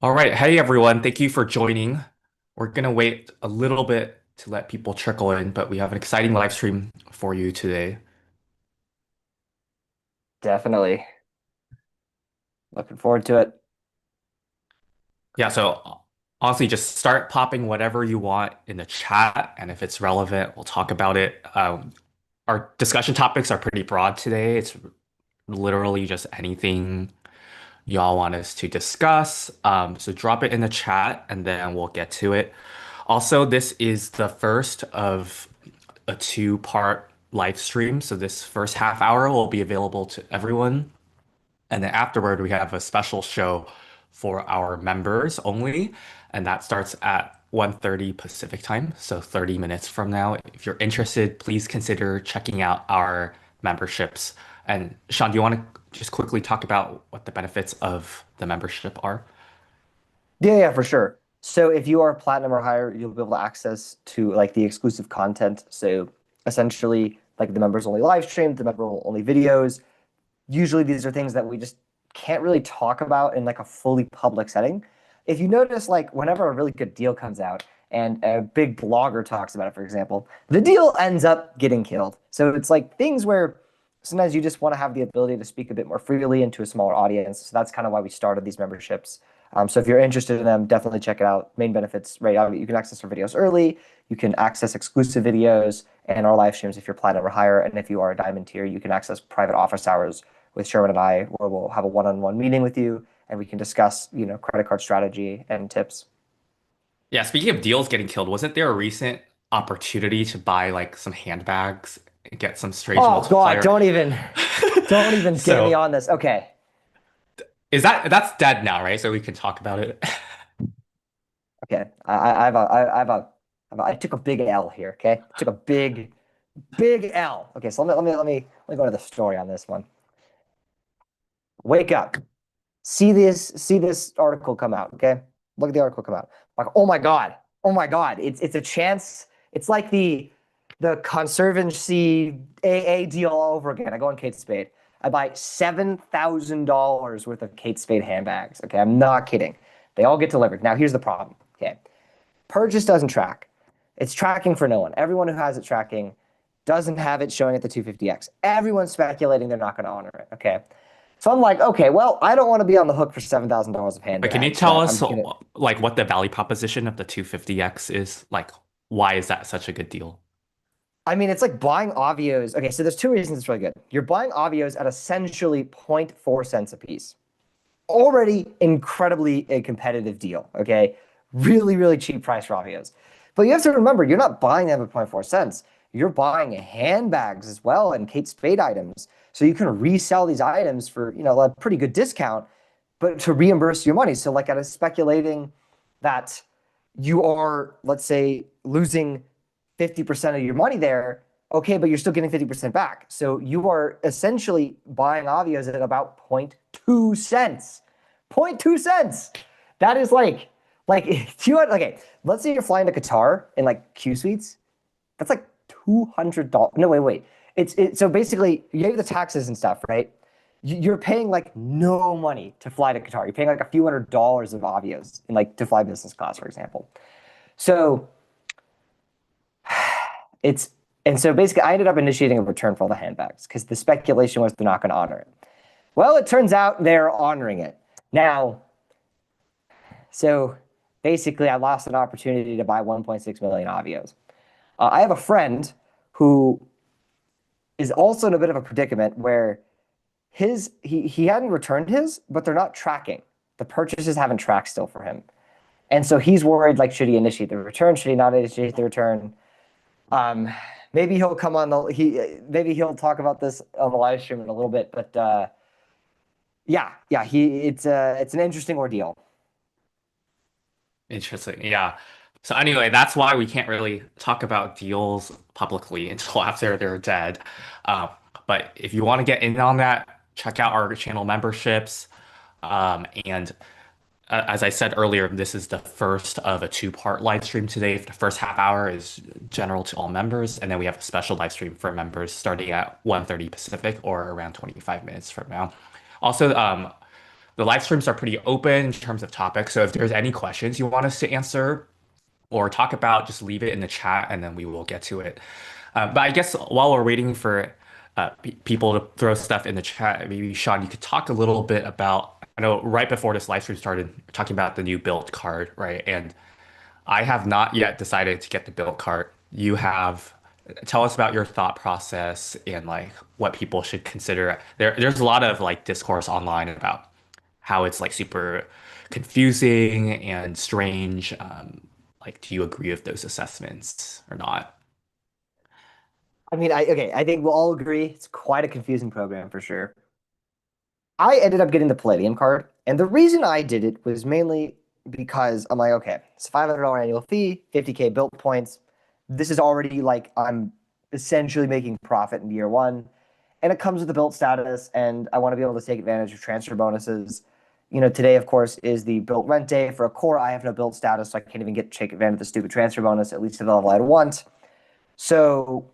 All right. Hey, everyone. Thank you for joining. We're going to wait a little bit to let people trickle in, but we have an exciting live stream for you today. Definitely. Looking forward to it. Yeah, so honestly, just start popping whatever you want in the chat, and if it's relevant, we'll talk about it. Our discussion topics are pretty broad today. It's literally just anything y'all want us to discuss. So drop it in the chat, and then we'll get to it. Also, this is the first of a two-part live stream. So this first half hour will be available to everyone. And then afterward, we have a special show for our members only. And that starts at 1:30 Pacific time. So 30 minutes from now. If you're interested, please consider checking out our memberships. And Sean, do you want to just quickly talk about what the benefits of the membership are? Yeah, for sure. So if you are platinum or higher, you'll be able to access to like the exclusive content. So essentially, like the members only live stream, the member only videos. Usually these are things that we just can't really talk about in like a fully public setting. If you notice, like whenever a really good deal comes out and a big blogger talks about it, for example, the deal ends up getting killed. So it's like things where sometimes you just want to have the ability to speak a bit more freely into a smaller audience. So that's kind of why we started these memberships. So if you're interested in them, definitely check it out. Main benefits, right? You can access our videos early. You can access exclusive videos and our live streams if you're platinum or higher. And if you are a diamond tier, you can access private office hours with Sherman and I, where we'll have a one-on-one meeting with you and we can discuss, credit card strategy and tips. Yeah, speaking of deals getting killed, wasn't there a recent opportunity to buy like some handbags and get some strange Oh God, multiplier? don't even get me So on this. Okay, is that's dead now, right? So we can talk about it. okay. I have a, I have a, I took a big L here. Okay, I took a big L. Okay, so let me go to the story on this one. Wake up. See this article come out. Okay, look at the article come out. Like, oh my god, it's a chance. It's like the conservancy AA deal all over again. I go on Kate Spade. I buy $7,000 worth of Kate Spade handbags. Okay, I'm not kidding. They all get delivered. Now here's the problem. Okay, purchase doesn't track. It's tracking for no one. Everyone who has it tracking doesn't have it showing at the 250X. Everyone's speculating they're not going to honor it. Okay. So I'm like, okay, well, I don't want to be on the hook for $7,000 of But can you handbags tell that us I'm gonna. like what the value proposition of the 250X is? Like, why is that such a good deal? I mean, it's like buying Avios. Okay, so there's two reasons it's really good. You're buying Avios at essentially zero point 0.4 cents a piece. Already incredibly a competitive deal. Okay, really, really cheap price for Avios. But you have to remember, you're not buying them at zero point 0.4 cents. You're buying handbags as well and Kate Spade items. So you can resell these items for a pretty good discount, but to reimburse your money. So like I was speculating that you are, let's say, losing 50% of your money there. Okay, but you're still getting 50% back. So you are essentially buying Avios at about zero point 0.2 cents. Zero point 0.2 cents. That is like if you had, okay, let's say you're flying to Qatar in like Q suites. That's like $200. No, wait. So basically you have the taxes and stuff, right? You're paying like no money to fly to Qatar. You're paying like a few $100s of Avios in like to fly business class, for example. So it's and so basically I ended up initiating a return for all the handbags because the speculation was they're not going to honor it. Well, it turns out they're honoring it. Now, so basically I lost an opportunity to buy 1.6 million Avios. I have a friend who is also in a bit of a predicament where he hadn't returned his, but they're not tracking. The purchases haven't tracked still for him. And so he's worried, like, should he initiate the return? Should he not initiate the return? Um, maybe he'll come on maybe he'll talk about this on the live stream in a little bit. But yeah, it's an interesting ordeal. Interesting. Yeah. So anyway, that's why we can't really talk about deals publicly until after they're dead. Um, but if you want to get in on that, check out our channel memberships. And as I said earlier, this is the first of a two-part live stream today. The first half hour is general to all members, and then we have a special live stream for members starting at 1:30 Pacific or around 25 minutes from now. Also, the live streams are pretty open in terms of topics. So if there's any questions you want us to answer or talk about, just leave it in the chat and then we will get to it. But I guess while we're waiting for people to throw stuff in the chat, maybe Sean, you could talk a little bit about, I know right before this live stream started, talking about the new build card, right? And I have not yet decided to get the build card. You have. Tell us about your thought process and like what people should consider. There's a lot of like discourse online about how it's like super confusing and strange. Like, do you agree with those assessments or not? I mean, I think we'll all agree it's quite a confusing program for sure. I ended up getting the Palladium card, and the reason I did it was mainly because I'm like, okay, it's a $500 annual fee, 50K built points. This is already like I'm essentially making profit in year one, and it comes with the built status, and I want to be able to take advantage of transfer bonuses. Today, of course, is the built rent day for a core. I have no built status, so I can't even get take advantage of the stupid transfer bonus, at least to the level I'd want. So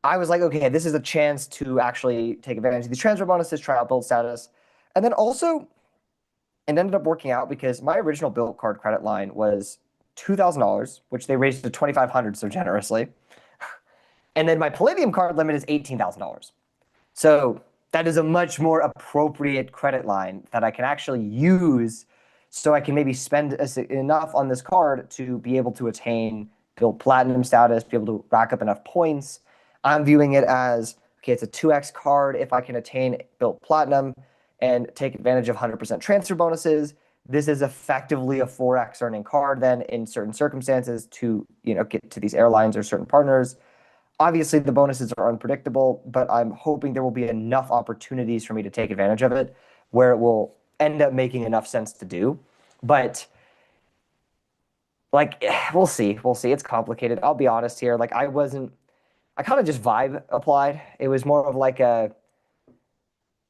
I was like, okay, this is a chance to actually take advantage of these transfer bonuses, try out build status. And then also, it ended up working out because my original build card credit line was $2,000, which they raised to 2,500 so generously. And then my Palladium card limit is $18,000. So that is a much more appropriate credit line that I can actually use so I can maybe spend enough on this card to be able to attain build platinum status, be able to rack up enough points. I'm viewing it as okay, it's a 2x card if I can attain build platinum and take advantage of 100% transfer bonuses. This is effectively a 4x earning card then in certain circumstances to get to these airlines or certain partners. Obviously, the bonuses are unpredictable, but I'm hoping there will be enough opportunities for me to take advantage of it where it will end up making enough sense to do. But like, we'll see. We'll see. It's complicated. I'll be honest here. Like, I kind of just vibe applied. It was more of like a,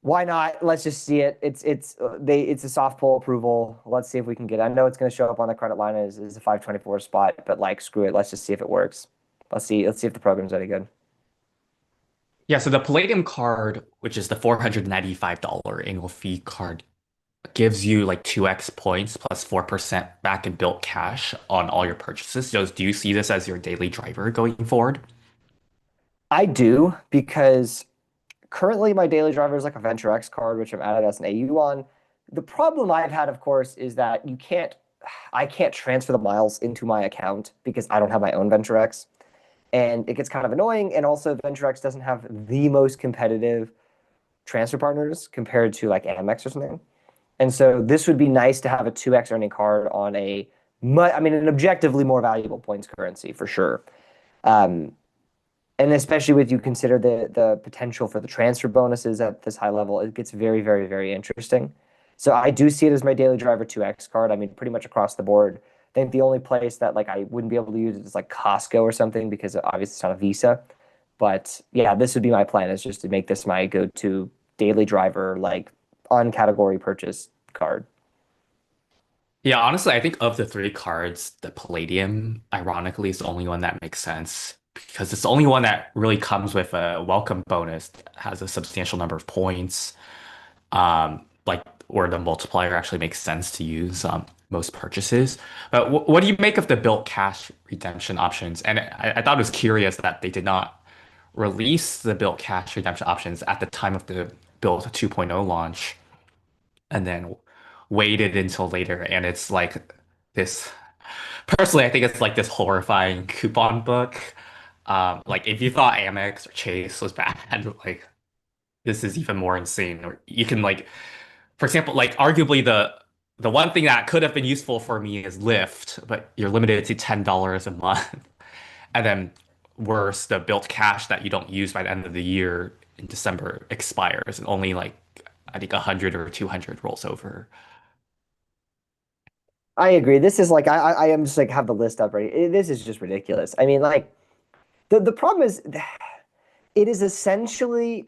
why not? Let's just see it. It's a soft pull approval. Let's see if we can get it. I know it's going to show up on the credit line as a 524 spot, but like, screw it. Let's just see if it works. Let's see. Let's see if the program's any good. Yeah, so the Palladium card, which is the $495 annual fee card, gives you like 2x points plus 4% back in built cash on all your purchases. So do you see this as your daily driver going forward? I do because currently my daily driver is like a Venture X card, which I'm added as an AU on. The problem I've had, of course, is that I can't transfer the miles into my account because I don't have my own Venture X. And it gets kind of annoying. And also, Venture X doesn't have the most competitive transfer partners compared to like Amex or something. And so this would be nice to have a 2x earning card on I mean, an objectively more valuable points currency for sure. Um, and especially with you consider the potential for the transfer bonuses at this high level, it gets very, very, very interesting. So I do see it as my daily driver 2x card. I mean, pretty much across the board. I think the only place that like I wouldn't be able to use it is like Costco or something because obviously it's not a Visa. But yeah, this would be my plan is just to make this my go-to daily driver, like on category purchase card. Yeah, honestly, I think of the three cards, the Palladium, ironically, is the only one that makes sense because it's the only one that really comes with a welcome bonus, that has a substantial number of points, like where the multiplier actually makes sense to use most purchases. But what do you make of the built cash redemption options? And I thought it was curious that they did not release the built cash redemption options at the time of the build 2.0 launch and then waited until later. And it's like this, personally, I think it's like this horrifying coupon book. Like if you thought Amex or Chase was bad, like this is even more insane. Or you can like, for example, like arguably the one thing that could have been useful for me is Lyft, but you're limited to $10 a month. And then worse, the built cash that you don't use by the end of the year in December expires and only like I think 100 or 200 rolls over. I agree. This is like I am just like have the list up ready. This is just ridiculous. I mean, like the problem is it is essentially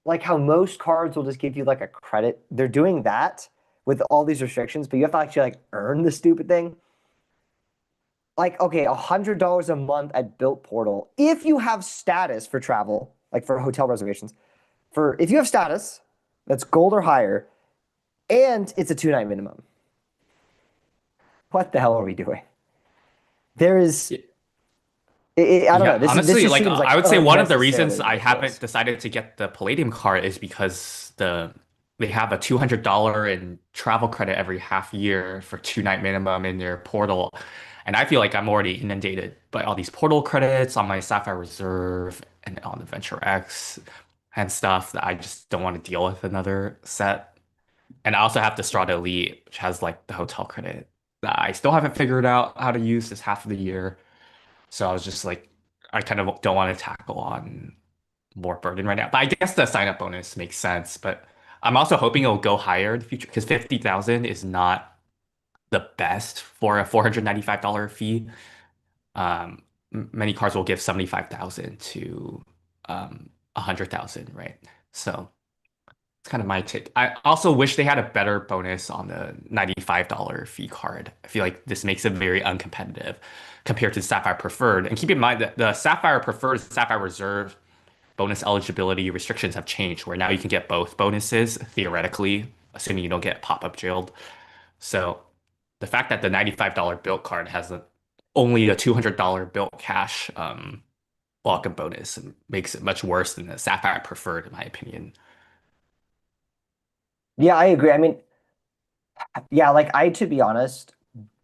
like how most cards will just give you like a credit. They're doing that with all these restrictions, but you have to actually like earn the stupid thing. Like, okay, $100 a month at Built Portal. If you have status for travel, like for hotel reservations, for if you have status that's gold or higher, and it's a 2 night minimum. What the hell are we doing? There is, I don't know. Yeah, This honestly, just like seems like I would say one of the reasons unnecessarily I ridiculous. haven't decided to get the Palladium card is because they have a $200 in travel credit every half year for 2 night minimum in their portal. And I feel like I'm already inundated by all these portal credits on my Sapphire Reserve and on the Venture X and stuff that I just don't want to deal with another set. And I also have the Strata Elite, which has like the hotel credit that I still haven't figured out how to use this half of the year. So I was just like, I kind of don't want to tackle on more burden right now. But I guess the sign up bonus makes sense. But I'm also hoping it'll go higher in the future because 50,000 is not the best for a $495 fee. Um, Many cards will give 75,000 to 100,000, right? So it's kind of my take. I also wish they had a better bonus on the $95 fee card. I feel like this makes it very uncompetitive compared to Sapphire Preferred. And keep in mind that the Sapphire Preferred, Sapphire Reserve bonus eligibility restrictions have changed, where now you can get both bonuses, theoretically, assuming you don't get pop-up jailed. So the fact that the $95 built card has only a $200 built cash welcome bonus makes it much worse than the Sapphire Preferred, in my opinion. Yeah, I agree. I mean, yeah, like to be honest,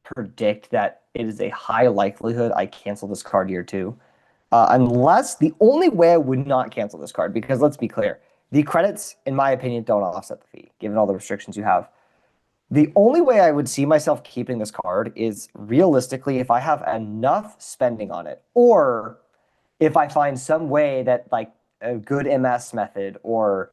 predict that it is a high likelihood I cancel this card year two. Unless the only way I would not cancel this card, because let's be clear, the credits, in my opinion, don't offset the fee, given all the restrictions you have. The only way I would see myself keeping this card is realistically if I have enough spending on it, or if I find some way that like a good MS method, or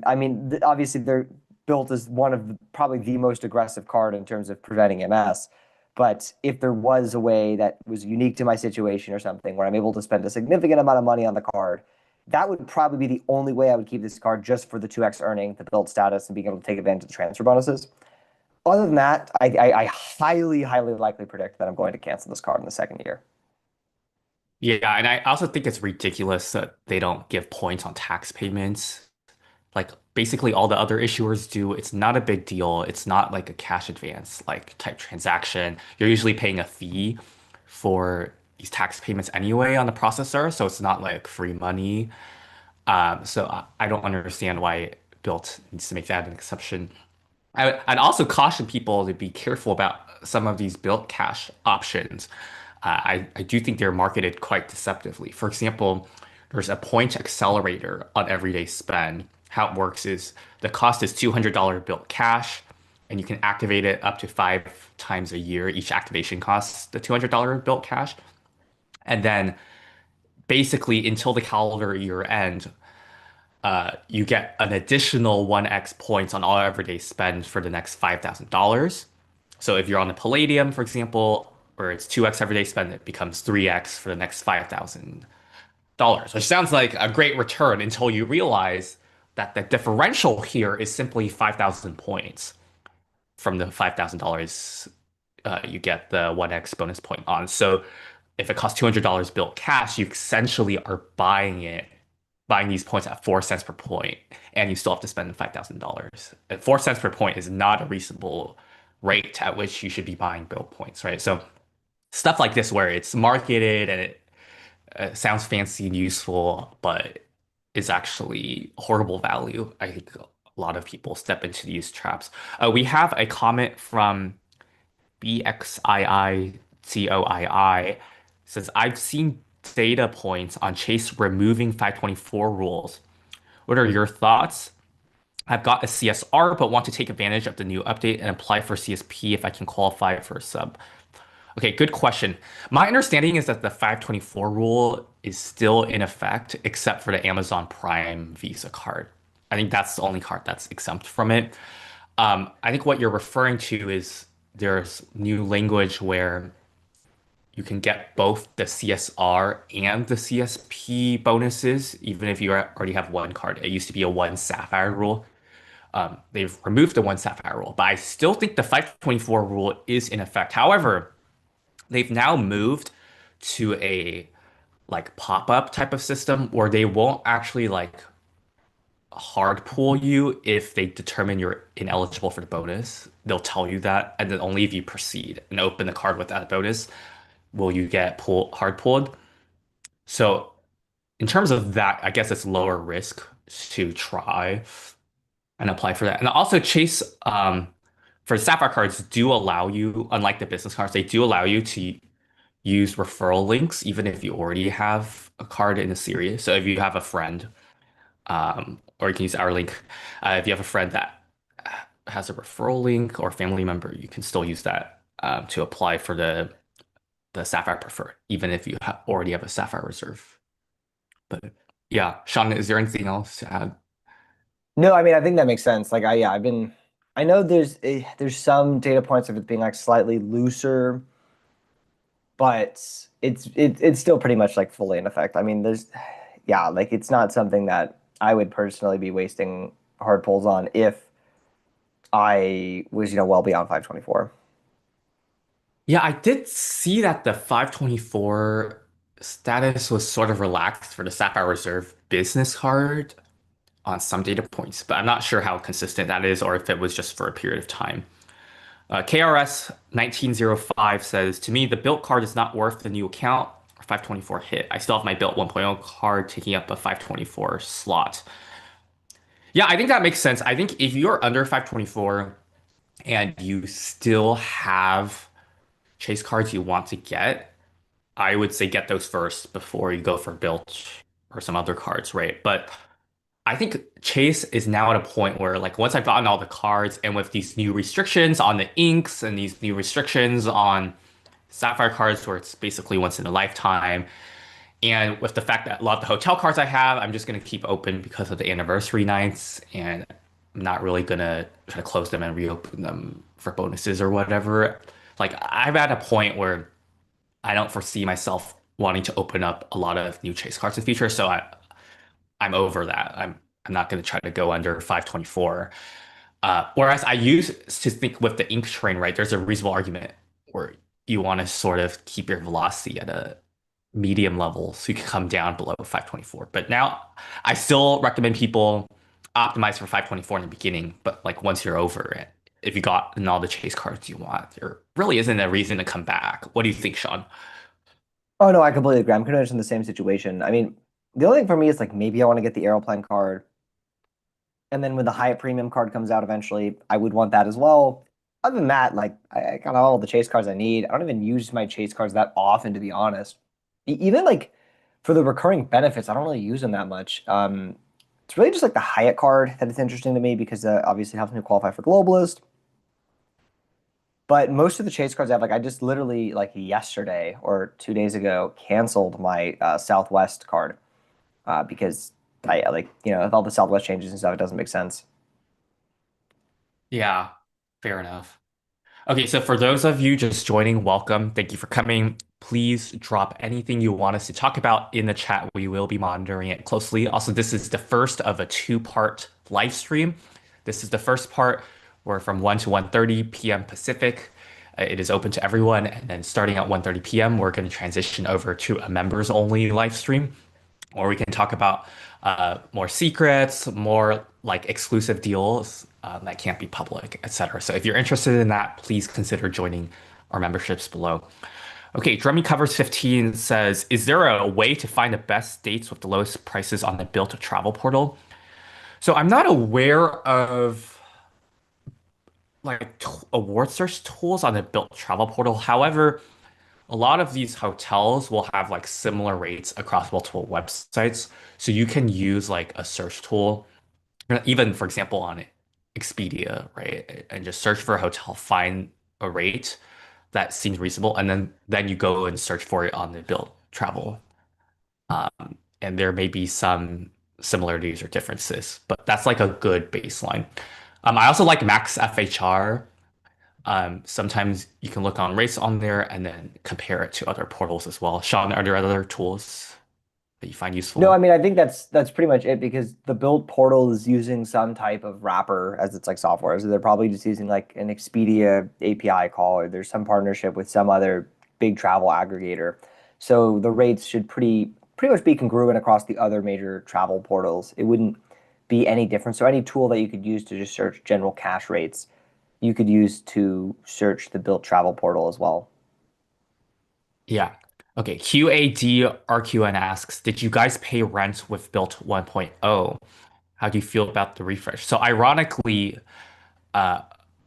I mean, obviously they're built as one of probably the most aggressive card in terms of preventing MS. But if there was a way that was unique to my situation or something where I'm able to spend a significant amount of money on the card, that would probably be the only way I would keep this card just for the 2x earning, the build status, and being able to take advantage of the transfer bonuses. Other than that, I highly, highly likely predict that I'm going to cancel this card in the second year. Yeah, and I also think it's ridiculous that they don't give points on tax payments. Like basically all the other issuers do. It's not a big deal. It's not like a cash advance like type transaction. You're usually paying a fee for these tax payments anyway on the processor, so it's not like free money. So I don't understand why Built needs to make that an exception. I'd also caution people to be careful about some of these built cash options. I do think they're marketed quite deceptively. For example, there's a point accelerator on everyday spend. How it works is the cost is $200 built cash, and you can activate it up to 5 times a year. Each activation costs the $200 built cash. And then basically until the calendar year end, you get an additional 1x points on all everyday spend for the next $5,000. So if you're on the Palladium, for example, where it's 2x everyday spend, it becomes 3x for the next $5,000, which sounds like a great return until you realize that the differential here is simply 5,000 points from the $5,000 you get the 1x bonus point on. So if it costs $200 built cash, you essentially are buying these points at 4 cents per point, and you still have to spend $5,000. And 4 cents per point is not a reasonable rate at which you should be buying built points, right? So stuff like this where it's marketed and it sounds fancy and useful, but is actually horrible value. I think a lot of people step into these traps. We have a comment from BXIICOII says, I've seen data points on Chase removing 524 rules. What are your thoughts? I've got a CSR, but want to take advantage of the new update and apply for CSP if I can qualify for a sub. Okay, good question. My understanding is that the 524 rule is still in effect, except for the Amazon Prime Visa card. I think that's the only card that's exempt from it. I think what you're referring to is there's new language where you can get both the CSR and the CSP bonuses, even if you already have one card. It used to be a one Sapphire rule. They've removed the one Sapphire rule, but I still think the 524 rule is in effect. However, they've now moved to a like pop-up type of system where they won't actually like hard pull you if they determine you're ineligible for the bonus. They'll tell you that, and then only if you proceed and open the card with that bonus will you get hard pulled. So in terms of that, I guess it's lower risk to try and apply for that. And also Chase, for the Sapphire cards do allow you, unlike the business cards, they do allow you to use referral links even if you already have a card in the series. So if you have a friend, or you can use our link, if you have a friend that has a referral link or family member, you can still use that to apply for the Sapphire Preferred, even if you already have a Sapphire Reserve. But yeah, Sean, is there anything else to add? No, I mean, I think that makes sense. Like, yeah, I know there's some data points of it being like slightly looser, but it's still pretty much like fully in effect. I mean, yeah, like it's not something that I would personally be wasting hard pulls on if I was, well beyond 524. Yeah, I did see that the 524 status was sort of relaxed for the Sapphire Reserve business card on some data points, but I'm not sure how consistent that is or if it was just for a period of time. KRS 1905 says, to me, the built card is not worth the new account or 524 hit. I still have my built 1.0 card taking up a 524 slot. Yeah, I think that makes sense. I think if you're under 524 and you still have chase cards you want to get, I would say get those first before you go for built or some other cards, right? But I think Chase is now at a point where, like, once I've gotten all the cards and with these new restrictions on the inks and these new restrictions on Sapphire cards, where it's basically once in a lifetime, and with the fact that a lot of the hotel cards I have, I'm just going to keep open because of the anniversary nights, and I'm not really going to try to close them and reopen them for bonuses or whatever. Like, I'm at a point where I don't foresee myself wanting to open up a lot of new Chase cards in the future, so I'm over that. I'm not going to try to go under 524. Whereas I used to think with the ink train, right, there's a reasonable argument where you want to sort of keep your velocity at a medium level so you can come down below 524. But now I still recommend people optimize for 524 in the beginning, but like once you're over it, if you got all the chase cards you want, there really isn't a reason to come back. What do you think, Sean? Oh no, I completely agree. I'm kind of in the same situation. I mean, the only thing for me is like maybe I want to get the Aeroplan card. And then when the Hyatt Premium card comes out eventually, I would want that as well. Other than that, like I got all the chase cards I need. I don't even use my chase cards that often, to be honest. Even like for the recurring benefits, I don't really use them that much. It's really just like the Hyatt card that is interesting to me because obviously it helps me qualify for Globalist. But most of the chase cards I have, like I just literally like yesterday or 2 days ago canceled my Southwest card because I like with all the Southwest changes and stuff, it doesn't make sense. Yeah, fair enough. Okay, so for those of you just joining, welcome. Thank you for coming. Please drop anything you want us to talk about in the chat. We will be monitoring it closely. Also, this is the first of a two-part live stream. This is the first part where from 1 to 1:30 p.m. Pacific. It is open to everyone. And then starting at 1:30 p.m., we're going to transition over to a members only live stream or we can talk about more secrets, more like exclusive deals that can't be public, etc. So if you're interested in that, please consider joining our memberships below. Okay, Drummy Covers 15 says, is there a way to find the best dates with the lowest prices on the Built travel portal? So I'm not aware of like award search tools on the Built travel portal. However, a lot of these hotels will have like similar rates across multiple websites. So you can use like a search tool, even for example on Expedia, right? And just search for a hotel, find a rate that seems reasonable, and then you go and search for it on the Build Travel. And there may be some similarities or differences, but that's like a good baseline. I also like Max FHR. Sometimes you can look on rates on there and then compare it to other portals as well. Sean, are there other tools that you find No, I useful? mean I think that's pretty much it because the build portal is using some type of wrapper as its like software. So they're probably just using like an Expedia API call or there's some partnership with some other big travel aggregator. So the rates should pretty much be congruent across the other major travel portals. It wouldn't be any different. So any tool that you could use to just search general cash rates, you could use to search the built travel portal as well. Yeah. Okay. QADRQN asks, did you guys pay rent with Built 1.0? How do you feel about the refresh? So ironically, uh,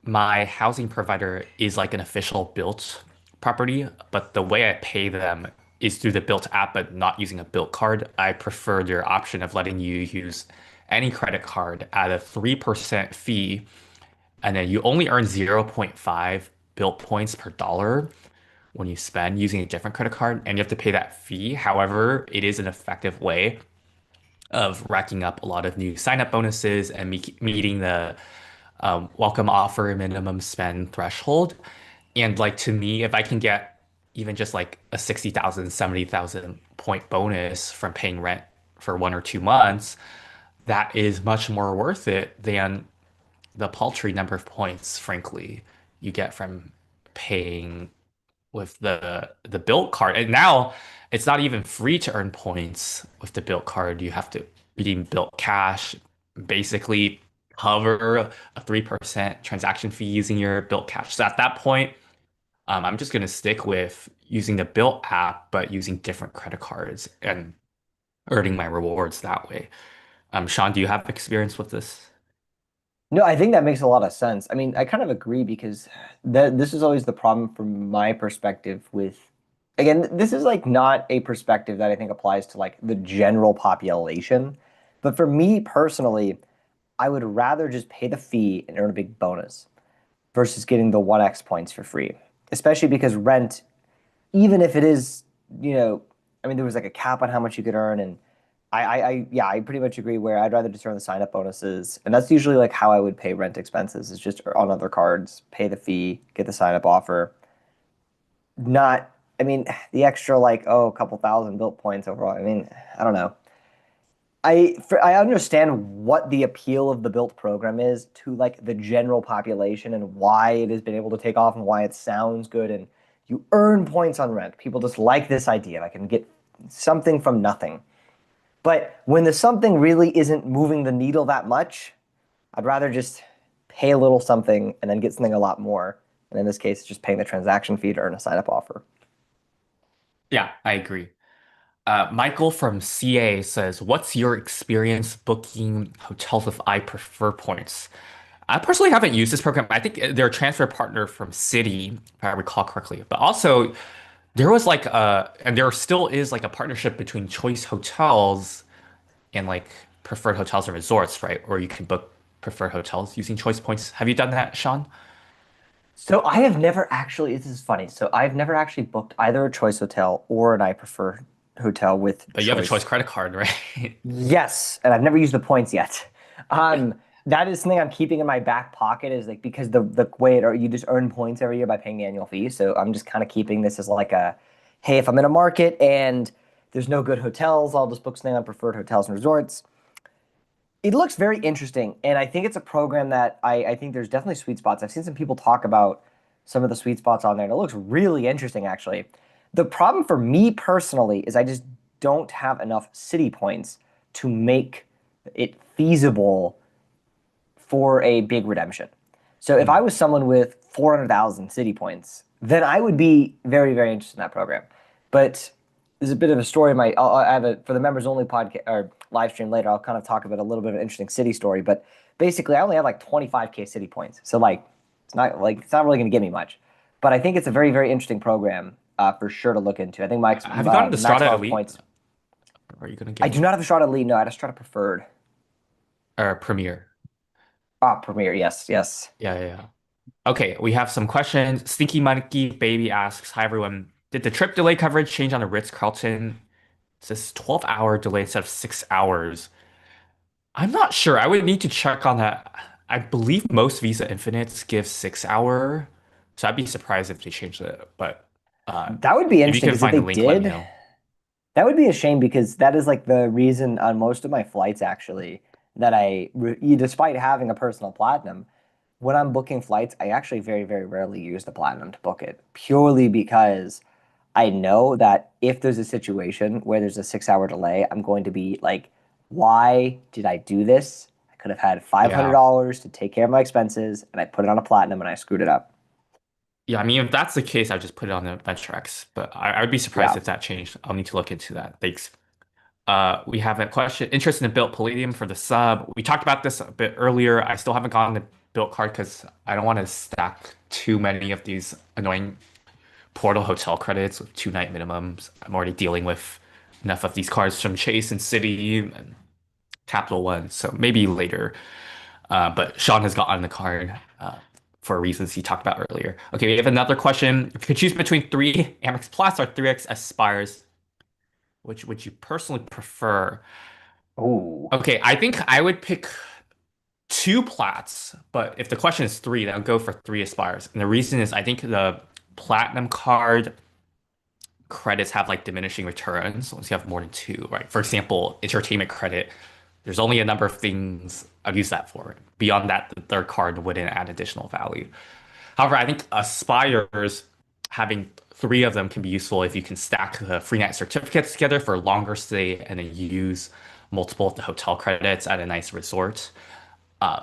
my housing provider is like an official Built property, but the way I pay them is through the Built app, but not using a Built card. I prefer their option of letting you use any credit card at a 3% fee, and then you only earn zero point 0.5 Built points per dollar when you spend using a different credit card, and you have to pay that fee. However, it is an effective way of racking up a lot of new sign-up bonuses and me meeting the welcome offer minimum spend threshold. And like to me, if I can get even just like a 60,000, 70,000 point bonus from paying rent for 1 or 2 months, that is much more worth it than the paltry number of points, frankly, you get from paying with the built card. And now it's not even free to earn points with the built card. You have to redeem built cash, basically cover a 3% transaction fee using your built cash. So at that point, I'm just gonna stick with using the built app, but using different credit cards and earning my rewards that way. Sean, do you have experience with this? No, I think that makes a lot of sense. I mean, I kind of agree because this is always the problem from my perspective with, again, this is like not a perspective that I think applies to like the general population. But for me personally, I would rather just pay the fee and earn a big bonus versus getting the 1x points for free. Especially because rent, even if it is, you know, I mean, there was like a cap on how much you could earn, and yeah, I pretty much agree. Where I'd rather just earn the sign up bonuses, and that's usually like how I would pay rent expenses is just on other cards, pay the fee, get the sign up offer. Not, I mean, the extra like a couple thousand built points overall. I mean, I don't know. I understand what the appeal of the built program is to like the general population and why it has been able to take off and why it sounds good and you earn points on rent. People just like this idea. I can get something from nothing. But when the something really isn't moving the needle that much, I'd rather just pay a little something and then get something a lot more. And in this case, just paying the transaction fee to earn a sign up offer. Yeah, I agree. Michael from CA says, what's your experience booking hotels with I prefer points? I personally haven't used this program. I think they're a transfer partner from Citi, if I recall correctly. But also, there was like and there still is like a partnership between Choice Hotels and like preferred hotels and resorts, right? Or you can book preferred hotels using Choice points. Have you done that, Sean? So I have never actually, this is funny. So I've never actually booked either a Choice Hotel or an I Prefer hotel with But you have a Choice Choice. credit card, right? Yes, and I've never used the points yet. That is something I'm keeping in my back pocket is like because the way it or you just earn points every year by paying the annual fee. So I'm just kind of keeping this as like a, hey, if I'm in a market and there's no good hotels, I'll just book something on preferred hotels and resorts. It looks very interesting, and I think it's a program that I think there's definitely sweet spots. I've seen some people talk about some of the sweet spots on there, and it looks really interesting, actually. The problem for me personally is I just don't have enough city points to make it feasible for a big redemption. So if I Hmm. was someone with 400,000 city points, then I would be very, very interested in that program. But there's a bit of a story. I have a for the members only podcast or live stream later. I'll kind of talk about a little bit of an interesting city story. But basically, I only have like 25K city points. So like, it's not really going to give me much. But I think it's a very, very interesting program for sure to look into. I think Mike's Have you gotten the Strata Maxwell's Elite? points. Or are you gonna I get do one? not have a Strata Elite. No, I had a Strata Preferred. Or Premier? Ah, Premier. Yes, yes. Yeah, yeah, yeah. Okay, we have some questions. Stinky Monkey Baby asks, hi everyone. Did the trip delay coverage change on the Ritz-Carlton? It says 12-hour delay instead of 6 hours. I'm not sure. I would need to check on that. I believe most Visa Infinites give 6 hour, so I'd be surprised if they changed it. But That would be if you interesting can because if find they the link, let me did, know. that would be a shame because that is like the reason on most of my flights actually that despite having a personal platinum, when I'm booking flights, I actually very, very rarely use the platinum to book it purely because I know that if there's a situation where there's a 6 hour delay, I'm going to be like, why did I do this? I could have had five hundred Yeah. dollars to take care of my expenses, and I put it on a platinum and I screwed it up. Yeah, I mean, if that's the case, I'd just put it on the Venturex. But I would be surprised Yeah. if that changed. I'll need to look into that. Thanks. We have a question. Interested in built Palladium for the sub. We talked about this a bit earlier. I still haven't gotten the built card because I don't want to stack too many of these annoying portal hotel credits with 2 night minimums. I'm already dealing with enough of these cards from Chase and City and Capital One, so maybe later. But Sean has gotten the card for reasons he talked about earlier. Okay, we have another question. If you could choose between three Amex Plus or 3X Aspires, which would you personally prefer? Ooh. Okay, I think I would pick two Plats, but if the question is three, then I'll go for three Aspires. And the reason is I think the Platinum card credits have like diminishing returns once you have more than two, right? For example, entertainment credit, there's only a number of things I've used that for. Beyond that, the third card wouldn't add additional value. However, I think Aspires, having three of them can be useful if you can stack the free night certificates together for a longer stay and then use multiple of the hotel credits at a nice resort.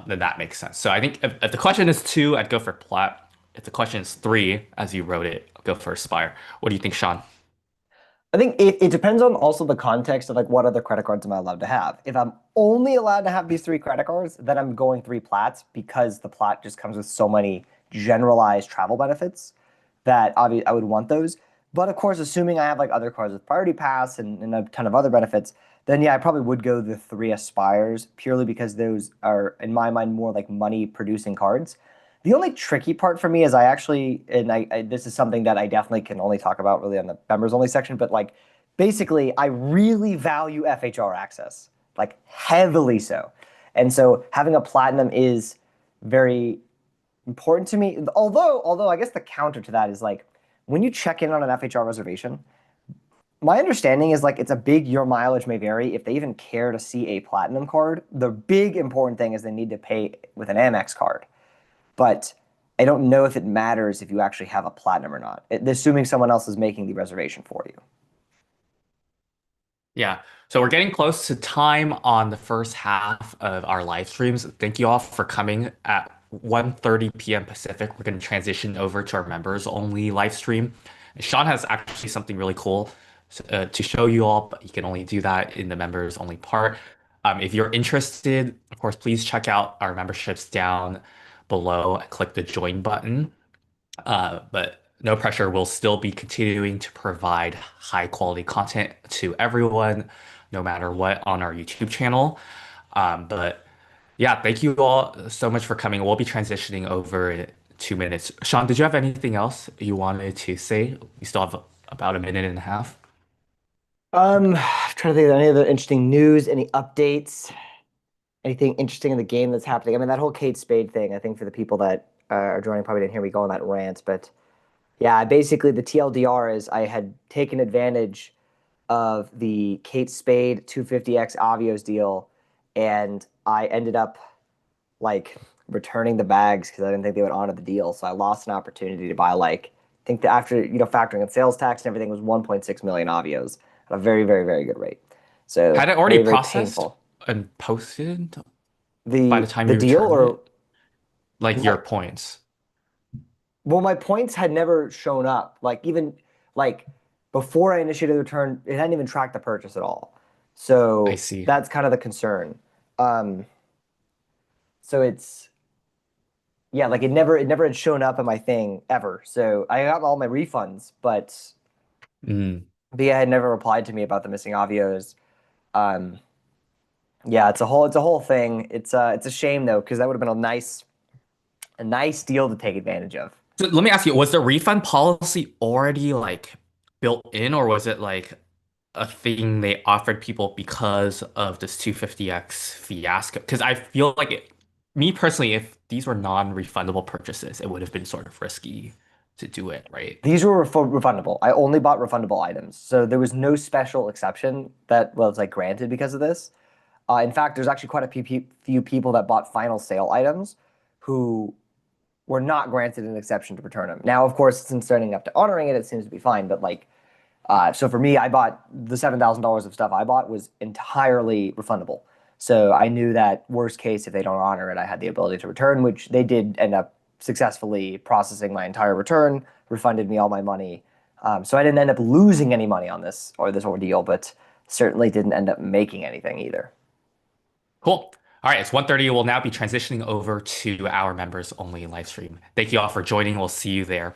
Then that makes sense. So I think if the question is two, I'd go for Plat. If the question is three, as you wrote it, I'll go for Aspire. What do you think, Sean? I think it depends on also the context of like what other credit cards am I allowed to have. If I'm only allowed to have these three credit cards, then I'm going three plats because the plat just comes with so many generalized travel benefits that obviously I would want those. But of course, assuming I have like other cards with priority pass and a ton of other benefits, then yeah, I probably would go the three aspires purely because those are, in my mind, more like money producing cards. The only tricky part for me is I actually, and this is something that I definitely can only talk about really on the members only section, but like basically, I really value FHR access, like heavily so. And so having a platinum is very important to me. Although I guess the counter to that is like when you check in on an FHR reservation, my understanding is like it's a big your mileage may vary if they even care to see a platinum card. The big important thing is they need to pay with an Amex card. But I don't know if it matters if you actually have a platinum or not, assuming someone else is making the reservation for you. Yeah. So we're getting close to time on the first half of our live streams. Thank you all for coming at 1:30 p.m. Pacific. We're going to transition over to our members only live stream. Sean has actually something really cool to show you all, but you can only do that in the members only part. If you're interested, of course, please check out our memberships down below. Click the join button. But no pressure. We'll still be continuing to provide high quality content to everyone, no matter what, on our YouTube channel. But yeah, thank you all so much for coming. We'll be transitioning over in 2 minutes. Sean, did you have anything else you wanted to say? We still have about a minute and a half. Trying to think of any other interesting news, any updates, anything interesting in the game that's happening. I mean, that whole Kate Spade thing, I think for the people that are joining probably didn't hear me go on that rant, but yeah, basically the TLDR is I had taken advantage of the Kate Spade 250X Avios deal, and I ended up like returning the bags because I didn't think they would honor the deal. So I lost an opportunity to buy like I think that after factoring in sales tax and everything was 1.6 million Avios at a very, very, very good rate. So Had it already very, very processed painful. and posted by the The time the you deal returned or it? Like your my points. well, my points had never shown up. Like even like before I initiated the return, it hadn't even tracked the purchase at all. I So see. that's kind of the concern. Um, so it's yeah, like it never had shown up in my thing ever. So I got all my refunds, but Mm. Bia had never replied to me about the missing Avios. Um, yeah, it's a whole thing. It's a shame though, because that would have been a nice deal to take advantage of. So let me ask you, was the refund policy already like built in, or was it like a thing they offered people because of this 250X fiasco? Because I feel like me personally, if these were non-refundable purchases, it would have been sort of risky to do it, right? These were refundable. I only bought refundable items, so there was no special exception that was like granted because of this. In fact, there's actually quite a few people that bought final sale items who were not granted an exception to return them. Now, of course, since starting up to honoring it, it seems to be fine. But like, so for me, I bought the $7,000 of stuff I bought was entirely refundable. So I knew that worst case, if they don't honor it, I had the ability to return, which they did end up successfully processing my entire return, refunded me all my money. So I didn't end up losing any money on this or this ordeal, but certainly didn't end up making anything either. Cool. All right, it's 1:30. We'll now be transitioning over to our members only live stream. Thank you all for joining. We'll see you there.